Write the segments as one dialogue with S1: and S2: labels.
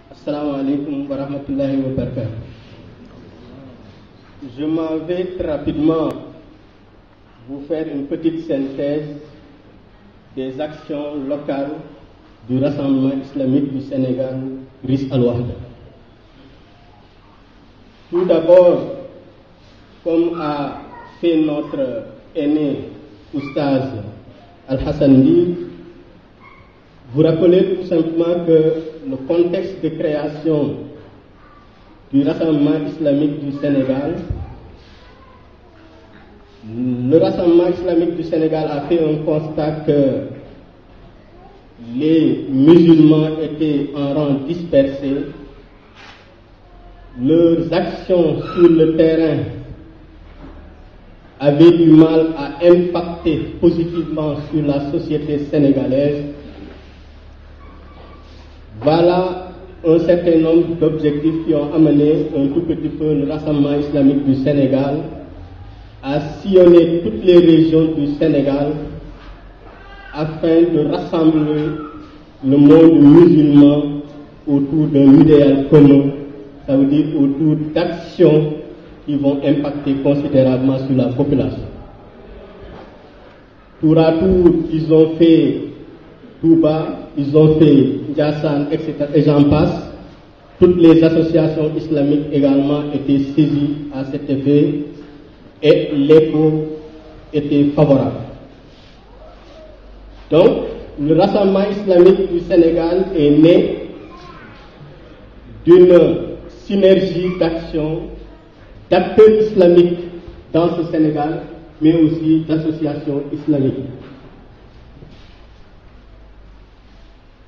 S1: Assalamu alaikum wa rahmatullahi wa barakatuh. Je m'en vais très rapidement vous faire une petite synthèse des actions locales du Rassemblement islamique du Sénégal, RIS Al-Wahda. Tout d'abord, comme a fait notre aîné Oustaz Al-Hassani, vous rappelez tout simplement que le contexte de création du Rassemblement islamique du Sénégal, le Rassemblement islamique du Sénégal a fait un constat que les musulmans étaient en rang dispersé, leurs actions sur le terrain avaient du mal à impacter positivement sur la société sénégalaise. Voilà un certain nombre d'objectifs qui ont amené un tout petit peu le Rassemblement islamique du Sénégal à sillonner toutes les régions du Sénégal afin de rassembler le monde musulman autour d'un idéal commun, ça veut dire autour d'actions qui vont impacter considérablement sur la population. Tour à tour, ils ont fait Touba, ils ont fait Ndiassane, etc. et j'en passe. Toutes les associations islamiques également étaient saisies à cet effet et l'écho était favorable. Donc, le Rassemblement islamique du Sénégal est né d'une synergie d'action d'acteurs islamiques dans ce Sénégal, mais aussi d'associations islamiques.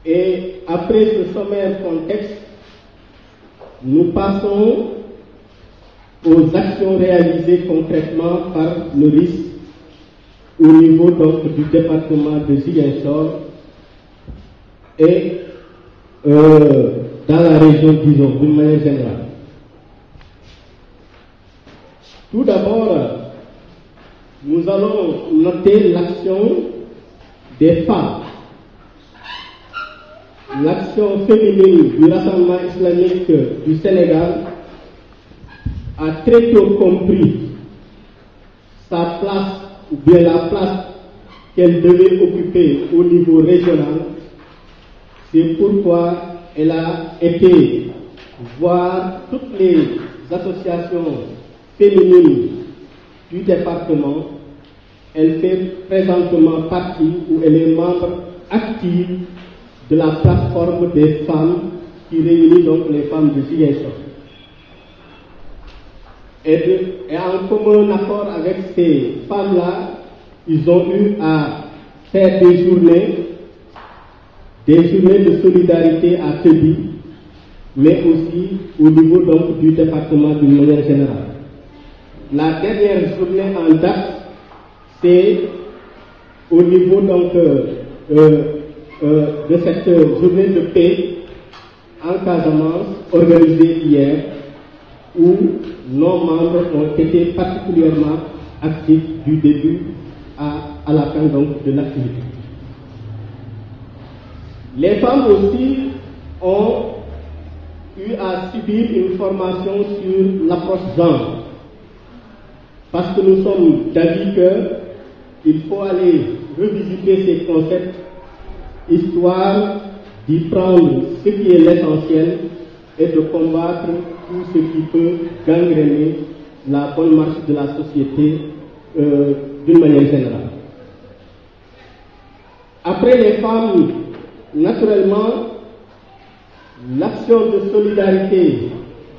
S1: Et après ce sommaire contexte, nous passons aux actions réalisées concrètement par le RIS au niveau donc du département de Ziguinchor et dans la région disons d'une manière générale. Tout d'abord, nous allons noter l'action des femmes. L'action féminine du Rassemblement islamique du Sénégal a très tôt compris sa place, ou bien la place qu'elle devait occuper au niveau régional. C'est pourquoi elle a été voir toutes les associations féminines du département. Elle fait présentement partie, ou elle est membre active de la plateforme des femmes qui réunit donc les femmes de Ziguinchor. Et en commun accord avec ces femmes-là, ils ont eu à faire des journées de solidarité à Kébi, mais aussi au niveau donc du département d'une manière générale. La dernière journée en date, c'est au niveau donc de cette journée de paix en Casamance organisée hier, où nos membres ont été particulièrement actifs du début à la fin donc de l'activité. Les femmes aussi ont eu à subir une formation sur l'approche genre, parce que nous sommes d'avis qu'il faut aller revisiter ces concepts histoire d'y prendre ce qui est l'essentiel et de combattre tout ce qui peut gangréner la bonne marche de la société d'une manière générale. Après les femmes, naturellement, l'action de solidarité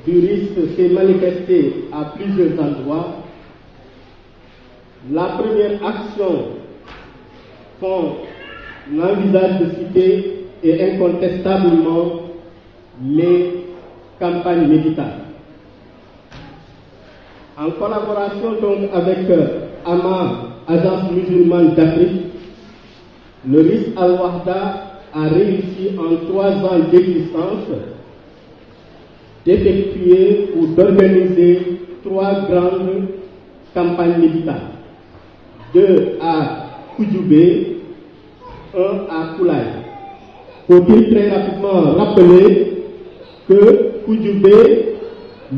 S1: du RIS s'est manifestée à plusieurs endroits. La première action qu'on envisage de citer est incontestablement les campagnes médicales. En collaboration donc avec AMA, Agence musulmane d'Afrique, le RIS Al-Wahda a réussi en 3 ans d'existence d'effectuer ou d'organiser 3 grandes campagnes médicales. 2 à Koudjoubé, 1 à Koulaï. Faut-il très rapidement rappeler que Koudjoubé,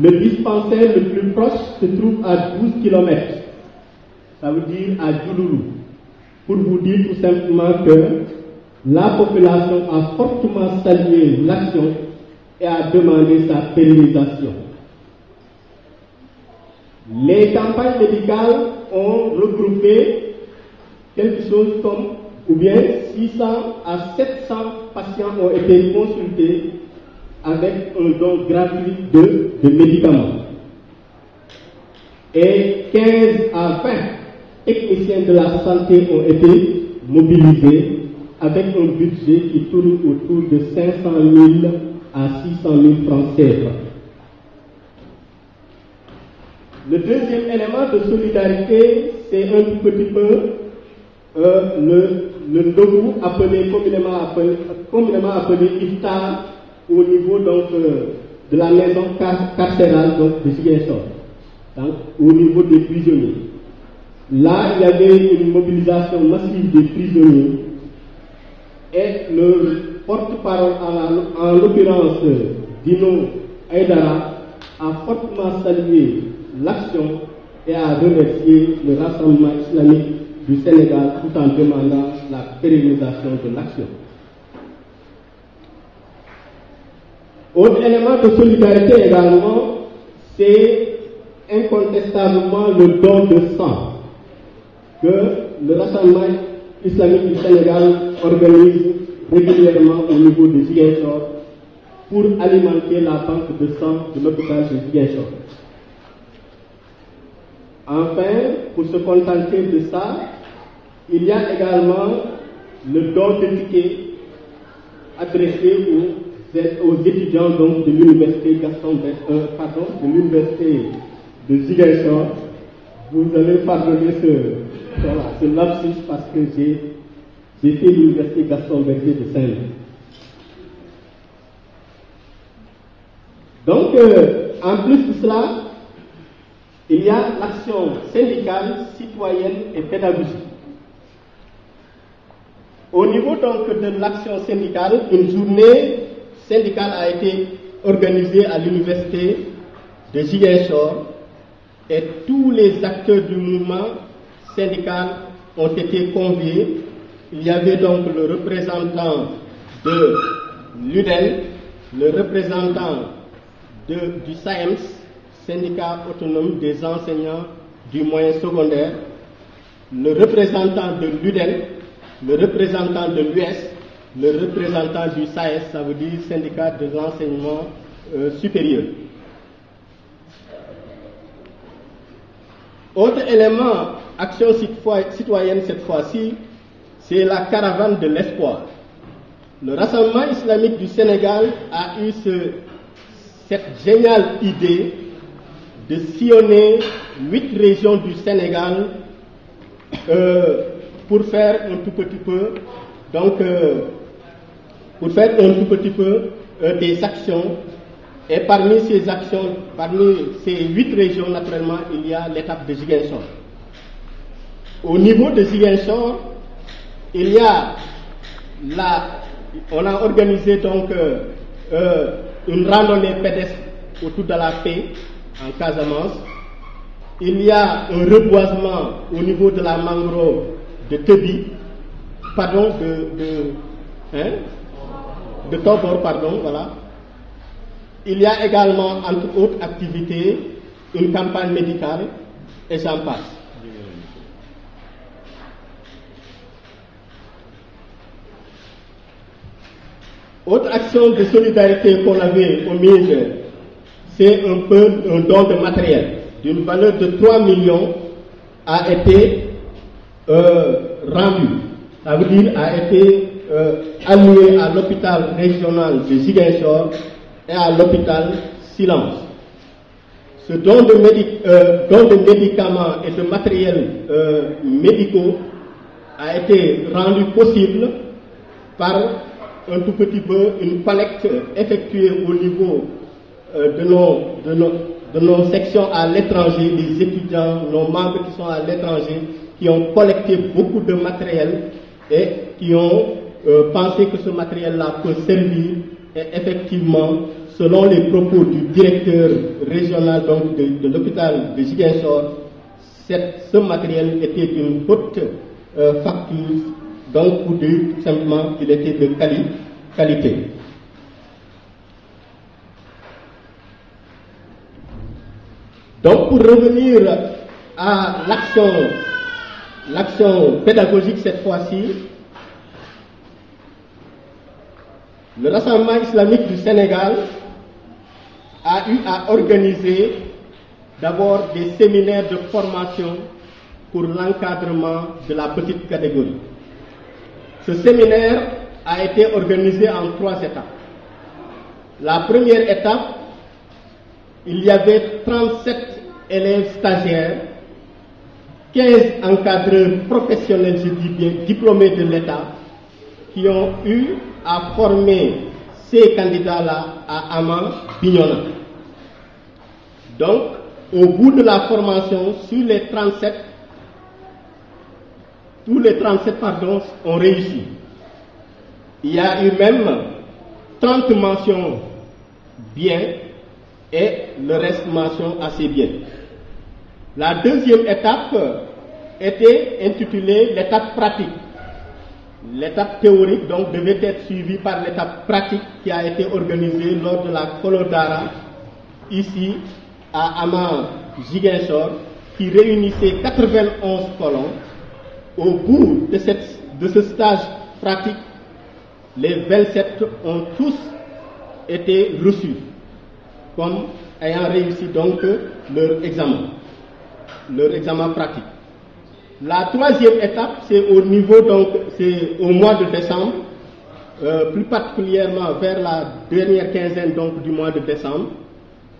S1: le dispensaire le plus proche, se trouve à 12 km. Ça veut dire à Djouloulou. Pour vous dire tout simplement que la population a fortement salué l'action et a demandé sa pérennisation. Les campagnes médicales ont regroupé quelque chose comme, ou bien 600 à 700 patients ont été consultés avec un don gratuit de médicaments. Et 15 à 20 techniciens de la santé ont été mobilisés avec un budget qui tourne autour de 500 000 à 600 000 francs CFA. Le deuxième élément de solidarité, c'est un tout petit peu le ndogu appelé communément appelé iftar au niveau donc de la maison carcérale donc de Ziguinchor, donc au niveau des prisonniers. Là, il y avait une mobilisation massive des prisonniers et le porte-parole, en l'occurrence Dino Aïdara, a fortement salué l'action et a remercié le Rassemblement islamique du Sénégal tout en demandant la pérennisation de l'action. Autre élément de solidarité également, c'est incontestablement le don de sang que le Rassemblement islamique du Sénégal organise régulièrement au niveau de Ziguinchor pour alimenter la banque de sang de l'hôpital de Ziguinchor. Enfin, pour se contenter de ça, il y a également le don de tickets adressé aux étudiants donc, de l'université de l'université de Ziguinchor. Vous allez pardonner ce lapsus parce que j'ai fait l'université Gaston Berger de Saint-Louis. Donc, en plus de cela, il y a l'action syndicale, citoyenne et pédagogique. Au niveau donc de l'action syndicale, une journée syndicale a été organisée à l'université de Ziguinchor et tous les acteurs du mouvement syndical ont été conviés. Il y avait donc le représentant de l'UDEL, le représentant du SAEMS, syndicat autonome des enseignants du moyen secondaire, le représentant de l'UDEL, le représentant de l'US, le représentant du SAES, ça veut dire syndicat de l'enseignement supérieur. Autre élément, action citoyenne cette fois-ci, c'est la caravane de l'espoir. Le Rassemblement islamique du Sénégal a eu cette géniale idée de sillonner 8 régions du Sénégal pour faire un tout petit peu, des actions. Et parmi ces actions, parmi ces 8 régions, naturellement, il y a l'étape de Ziguinchor. Au niveau de Ziguinchor, on a organisé donc une randonnée pédestre autour de la paix en Casamance. Il y a un reboisement au niveau de la mangrove de Tebi, de Tobor, voilà. Il y a également, entre autres activités, une campagne médicale et j'en passe. Autre action de solidarité qu'on avait omise, c'est un don de matériel d'une valeur de 3 millions a été rendu. Ça veut dire a été alloué à l'hôpital régional de Ziguinchor et à l'hôpital Silence. Ce don de médicaments et de matériel médicaux a été rendu possible par un tout petit peu une collecte effectuée au niveau de nos sections à l'étranger, les étudiants, nos membres qui sont à l'étranger, qui ont collecté beaucoup de matériel et qui ont pensé que ce matériel-là peut servir Et effectivement, selon les propos du directeur régional donc de l'hôpital de Ziguinchor, ce matériel était d'une haute facture, donc pour dire simplement qu'il était de qualité. Donc pour revenir à l'action pédagogique cette fois-ci, le Rassemblement islamique du Sénégal a eu à organiser d'abord des séminaires de formation pour l'encadrement de la petite catégorie. Ce séminaire a été organisé en 3 étapes. La première étape, il y avait 37 élèves stagiaires, 15 encadreurs professionnels, je dis bien, diplômés de l'État, qui ont eu à former ces candidats-là à Amman, Bignona. Donc, au bout de la formation, sur les 37, tous les 37 ont réussi. Il y a eu même 30 mentions bien et le reste mention assez bien. La deuxième étape était intitulée l'étape pratique. L'étape théorique donc devait être suivie par l'étape pratique qui a été organisée lors de la Kolodara ici à Amman, Ziguinchor, qui réunissait 91 colons. Au bout de ce stage pratique, les 27 ont tous été reçus comme ayant réussi donc leur examen pratique. La troisième étape, c'est au mois de décembre, plus particulièrement vers la dernière quinzaine donc du mois de décembre.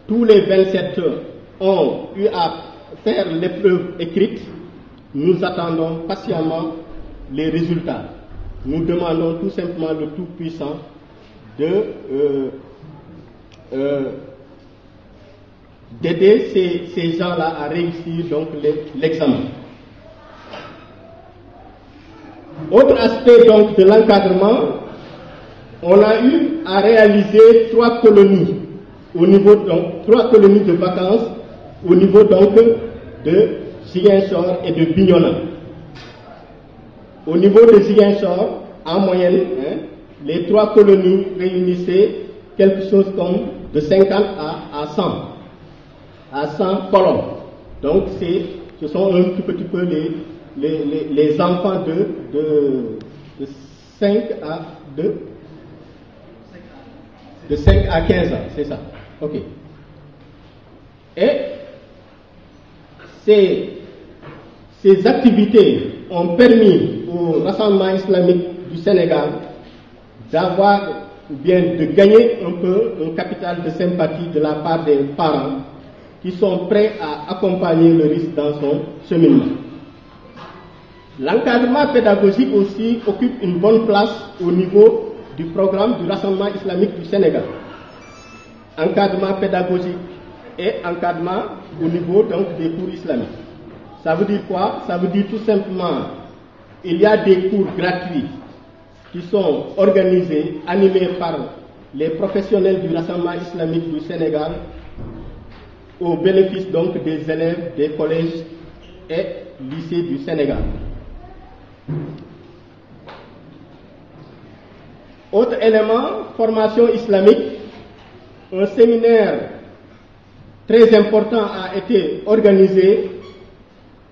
S1: Tous les 27 ont eu à faire l'épreuve écrite. Nous attendons patiemment les résultats. Nous demandons tout simplement le Tout-Puissant d'aider ces gens-là à réussir donc l'examen. Autre aspect donc de l'encadrement, on a eu à réaliser 3 colonies au niveau donc 3 colonies de vacances au niveau donc de Ziguinchor et de Bignona. Au niveau de Ziguinchor, en moyenne, les 3 colonies réunissaient quelque chose comme de 50 à 100 colons. Donc ce sont un tout petit peu les enfants de 5 à 15 ans, c'est ça. Ok. Et ces activités ont permis au Rassemblement islamique du Sénégal d'avoir ou bien de gagner un peu un capital de sympathie de la part des parents qui sont prêts à accompagner le risque dans son cheminement. L'encadrement pédagogique aussi occupe une bonne place au niveau du programme du Rassemblement islamique du Sénégal. Encadrement pédagogique et encadrement au niveau donc des cours islamiques. Ça veut dire quoi? Ça veut dire tout simplement il y a des cours gratuits qui sont organisés, animés par les professionnels du Rassemblement islamique du Sénégal au bénéfice donc des élèves des collèges et lycées du Sénégal. Autre élément, formation islamique. Un séminaire très important a été organisé,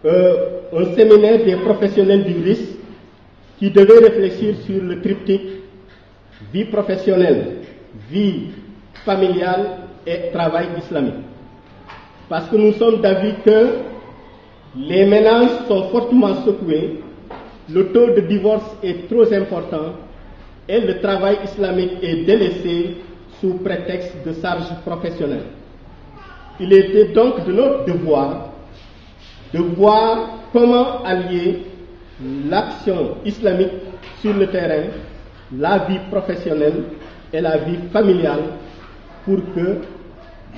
S1: un séminaire des professionnels du risque qui devait réfléchir sur le triptyque vie professionnelle, vie familiale et travail islamique. Parce que nous sommes d'avis que les ménages sont fortement secoués, le taux de divorce est trop important et le travail islamique est délaissé sous prétexte de charges professionnelles. Il était donc de notre devoir de voir comment allier l'action islamique sur le terrain, la vie professionnelle et la vie familiale pour que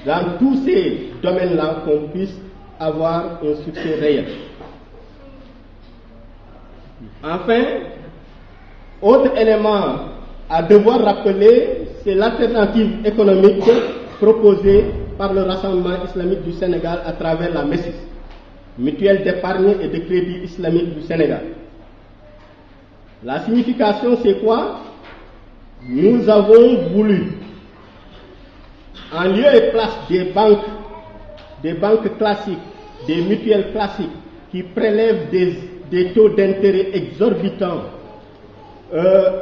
S1: dans tous ces domaines-là, qu'on puisse avoir un succès réel. Enfin, autre élément à devoir rappeler, c'est l'alternative économique proposée par le Rassemblement islamique du Sénégal à travers la MESIS, Mutuelle d'épargne et de crédit islamique du Sénégal. La signification, c'est quoi? Nous avons voulu, en lieu et place des banques classiques, des mutuelles classiques qui prélèvent des taux d'intérêt exorbitants,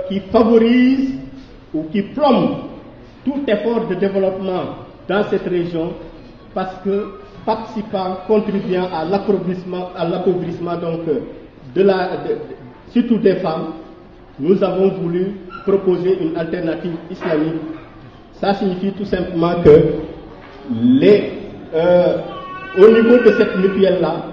S1: qui favorisent ou qui plombent tout effort de développement dans cette région, parce que participant, contribuant à l'appauvrissement donc surtout des femmes, nous avons voulu proposer une alternative islamique. Ça signifie tout simplement que au niveau de cette mutuelle-là,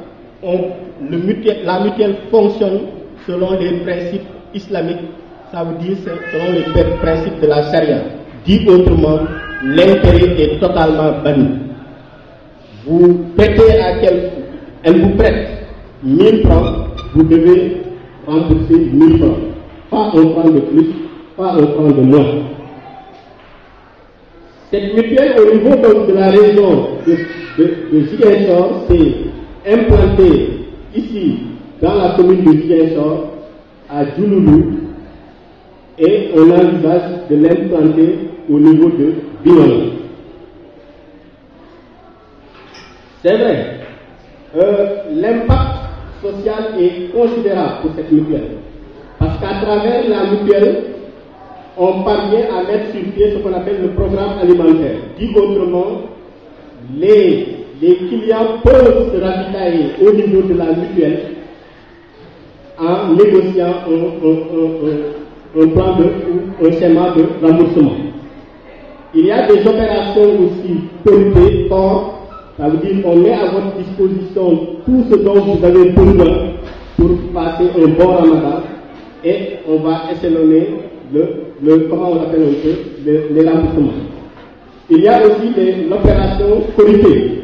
S1: la mutuelle fonctionne selon les principes islamiques, ça veut dire selon les principes de la charia. Dit autrement, l'intérêt est totalement banni. Vous prêtez elle vous prête 1000 francs, vous devez rembourser 1000 francs. Pas un franc de plus, pas un franc de moins. Cette mutuelle au niveau donc de la région de Ziguinchor s'est implantée ici dans la commune de Ziguinchor à Djouloulou et on envisage de l'implanter au niveau de Bignona. C'est vrai, l'impact social est considérable pour cette mutuelle parce qu'à travers la mutuelle, on parvient à mettre sur pied ce qu'on appelle le programme alimentaire. Dit autrement, les clients peuvent se ravitailler au niveau de la mutuelle en négociant un plan un schéma de remboursement. Il y a des opérations aussi Corité, or, ça veut dire qu'on met à votre disposition tout ce dont vous avez besoin pour passer un bon ramadan et on va échelonner comment on appelle un peu, les remboursements. Il y a aussi l'opération Corité.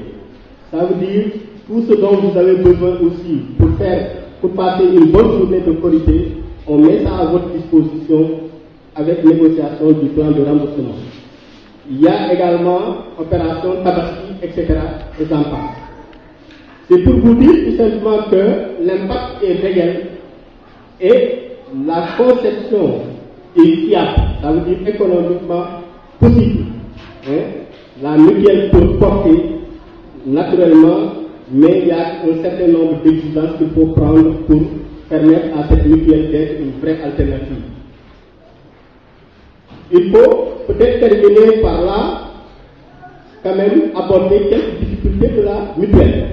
S1: Ça veut dire tout ce dont vous avez besoin aussi pour passer une bonne journée de Corité, on met ça à votre disposition avec négociation du plan de remboursement. Il y a également opération Tabaski, etc. et j'en passe. C'est pour vous dire tout simplement que l'impact est réel et la conception est fiable, ça veut dire économiquement possible. La mutuelle peut porter naturellement, mais il y a un certain nombre d'exigences qu'il faut prendre pour permettre à cette mutuelle d'être une vraie alternative. Il faut peut-être terminer par là, quand même aborder quelques difficultés de la mutuelle.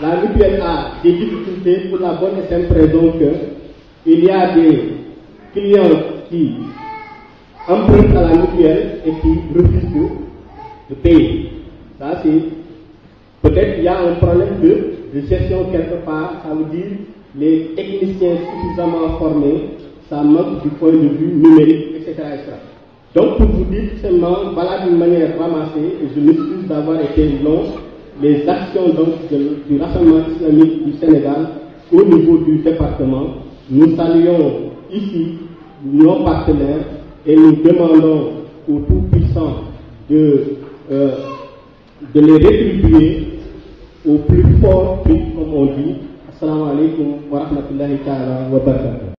S1: La mutuelle a des difficultés pour la bonne et simple raison qu'il y a des clients qui empruntent à la mutuelle et qui refusent de payer. Ça, c'est peut-être qu'il y a un problème de gestion quelque part, ça veut dire les techniciens suffisamment formés, ça manque du point de vue numérique, etc. etc. Donc, pour vous dire seulement, voilà d'une manière ramassée, et je m'excuse d'avoir été long, les actions donc du Rassemblement islamique du Sénégal au niveau du département. Nous saluons ici nos partenaires et nous demandons aux tout-puissants de les rétribuer au plus fort prix, comme on dit. Assalamu alaikum wa rahmatullahi ta'ala wa barakatuh.